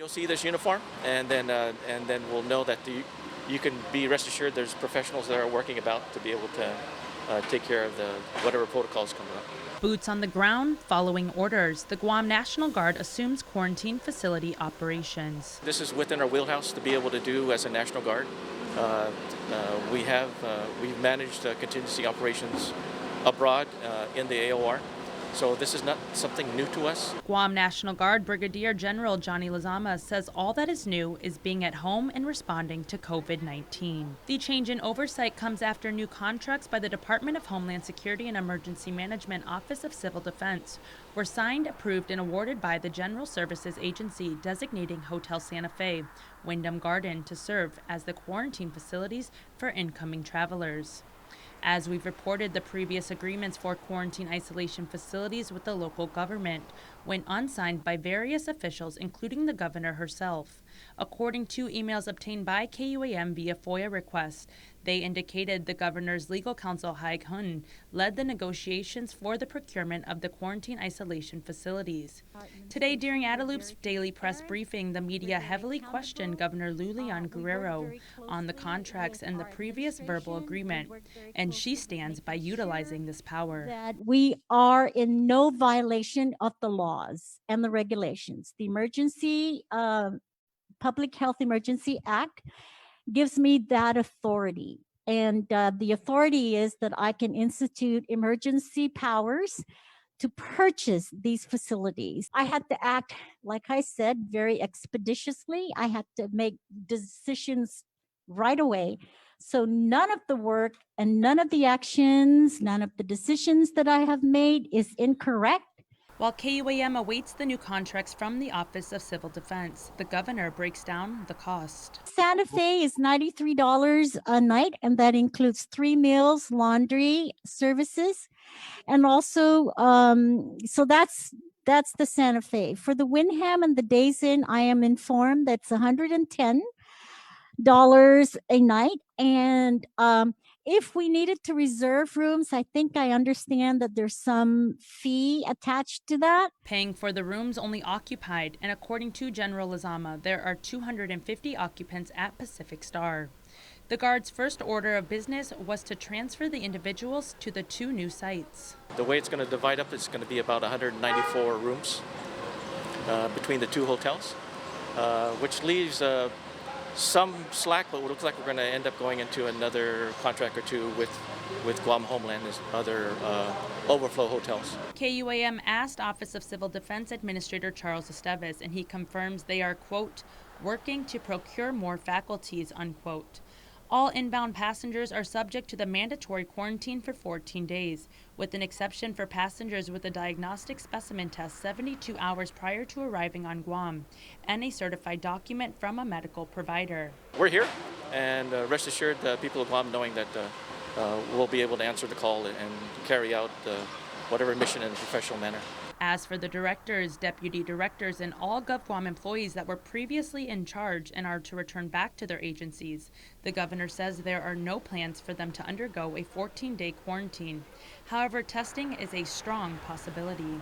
You'll see this uniform, and then we'll know that you can be rest assured there's professionals that are working about to be able to take care of whatever protocols come up. Boots on the ground, following orders, the Guam National Guard assumes quarantine facility operations. This is within our wheelhouse to be able to do as a National Guard. Uh, we've managed contingency operations abroad in the AOR. So this is not something new to us. Guam National Guard Brigadier General Johnny Lazama says all that is new is being at home and responding to COVID-19. The change in oversight comes after new contracts by the Department of Homeland Security and Emergency Management Office of Civil Defense were signed, approved, and awarded by the General Services Agency, designating Hotel Santa Fe, Wyndham Garden to serve as the quarantine facilities for incoming travelers. As we've reported, the previous agreements for quarantine isolation facilities with the local government went unsigned by various officials, including the governor herself. According to emails obtained by KUAM via FOIA request, they indicated the governor's legal counsel, Haig Hun, led the negotiations for the procurement of the quarantine isolation facilities. Today, during Adaloop's daily press briefing, the media heavily questioned Governor Lulian Guerrero on the contracts and the previous verbal agreement, and she stands by utilizing this power. That we are in no violation of the laws and the regulations. The Public Health Emergency Act gives me that authority. And the authority is that I can institute emergency powers to purchase these facilities. I had to act, like I said, very expeditiously. I had to make decisions right away. So none of the work and none of the actions, none of the decisions that I have made is incorrect. While KUAM awaits the new contracts from the Office of Civil Defense, the governor breaks down the cost. Santa Fe is $93 a night, and that includes 3 meals, laundry, services, and also, so that's the Santa Fe. For the Wyndham and the Days Inn, I am informed that's $110 a night, and if we needed to reserve rooms, I think I understand that there's some fee attached to that. Paying for the rooms only occupied, and according to General Lazama, there are 250 occupants at Pacific Star. The Guard's first order of business was to transfer the individuals to the 2 new sites. The way it's going to divide up is going to be about 194 rooms between the 2 hotels, which leaves some slack, but it looks like we're going to end up going into another contract or 2 with Guam Homeland and other overflow hotels. KUAM asked Office of Civil Defense Administrator Charles Esteves, and he confirms they are, quote, working to procure more faculties, unquote. All inbound passengers are subject to the mandatory quarantine for 14 days, with an exception for passengers with a diagnostic specimen test 72 hours prior to arriving on Guam and a certified document from a medical provider. We're here, and rest assured the people of Guam knowing that we'll be able to answer the call and carry out whatever mission in a professional manner. As for the directors, deputy directors, and all GovGuam employees that were previously in charge and are to return back to their agencies, the governor says there are no plans for them to undergo a 14-day quarantine. However, testing is a strong possibility.